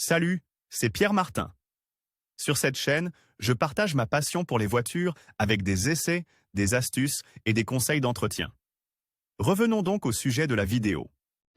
Salut, c'est Pierre Martin. Sur cette chaîne, je partage ma passion pour les voitures avec des essais, des astuces et des conseils d'entretien. Revenons donc au sujet de la vidéo.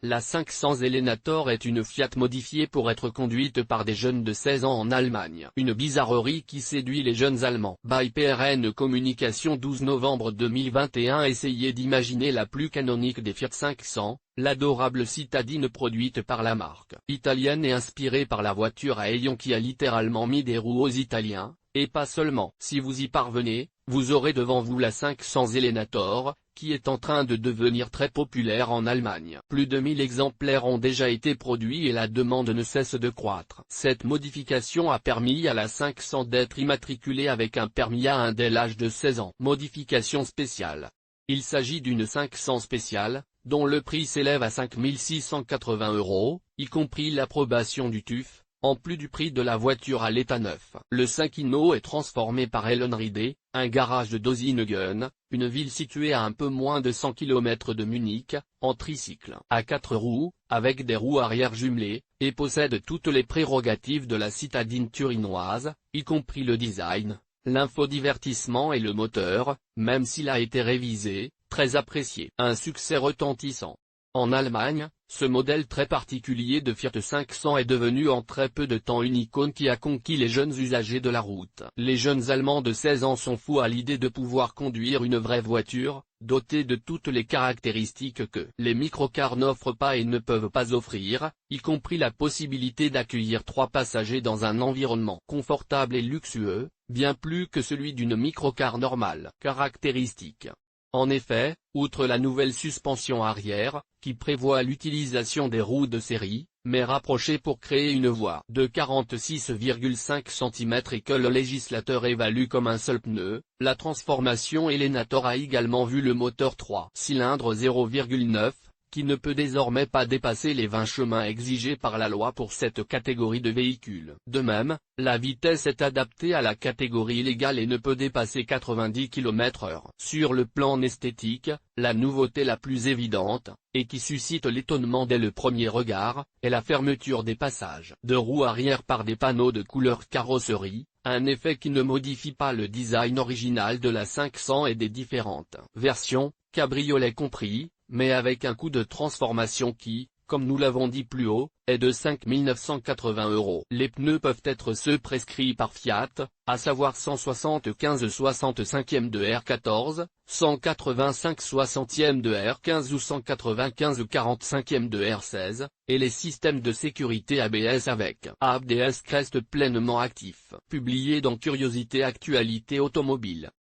La 500 Elenator est une Fiat modifiée pour être conduite par des jeunes de 16 ans en Allemagne. Une bizarrerie qui séduit les jeunes Allemands. By PRN Communication 12 novembre 2021. Essayez d'imaginer la plus canonique des Fiat 500, l'adorable citadine produite par la marque italienne et inspirée par la voiture à ayons qui a littéralement mis des roues aux Italiens, et pas seulement. Si vous y parvenez, vous aurez devant vous la 500 Elenator, qui est en train de devenir très populaire en Allemagne. Plus de 1000 exemplaires ont déjà été produits et la demande ne cesse de croître. Cette modification a permis à la 500 d'être immatriculée avec un permis A1 dès l'âge de 16 ans. Modification spéciale. Il s'agit d'une 500 spéciale, dont le prix s'élève à 5 680 €, y compris l'approbation du TÜV, en plus du prix de la voiture à l'état neuf. Le 5 est transformé par Ellenriede, un garage de Dosingen, une ville située à un peu moins de 100 km de Munich, en tricycle. À 4 roues, avec des roues arrière jumelées, et possède toutes les prérogatives de la citadine turinoise, y compris le design, l'infodivertissement et le moteur, même s'il a été révisé, très apprécié. Un succès retentissant. En Allemagne, ce modèle très particulier de Fiat 500 est devenu en très peu de temps une icône qui a conquis les jeunes usagers de la route. Les jeunes Allemands de 16 ans sont fous à l'idée de pouvoir conduire une vraie voiture, dotée de toutes les caractéristiques que les microcars n'offrent pas et ne peuvent pas offrir, y compris la possibilité d'accueillir 3 passagers dans un environnement confortable et luxueux, bien plus que celui d'une microcar normale. Caractéristiques. En effet, outre la nouvelle suspension arrière, qui prévoit l'utilisation des roues de série, mais rapprochées pour créer une voie de 46,5 cm et que le législateur évalue comme un seul pneu, la transformation Elenator a également vu le moteur 3 cylindres 0,9, qui ne peut désormais pas dépasser les 20 chemins exigés par la loi pour cette catégorie de véhicules. De même, la vitesse est adaptée à la catégorie légale et ne peut dépasser 90 km/h. Sur le plan esthétique, la nouveauté la plus évidente, et qui suscite l'étonnement dès le premier regard, est la fermeture des passages de roues arrière par des panneaux de couleur carrosserie, un effet qui ne modifie pas le design original de la 500 et des différentes versions, cabriolet compris, mais avec un coût de transformation qui, comme nous l'avons dit plus haut, est de 5 980 €. Les pneus peuvent être ceux prescrits par Fiat, à savoir 175 65e de R14, 185 60e de R15 ou 195 45e de R16, et les systèmes de sécurité ABS avec ABS restent pleinement actifs. Publié dans Curiosité Actualité Automobile.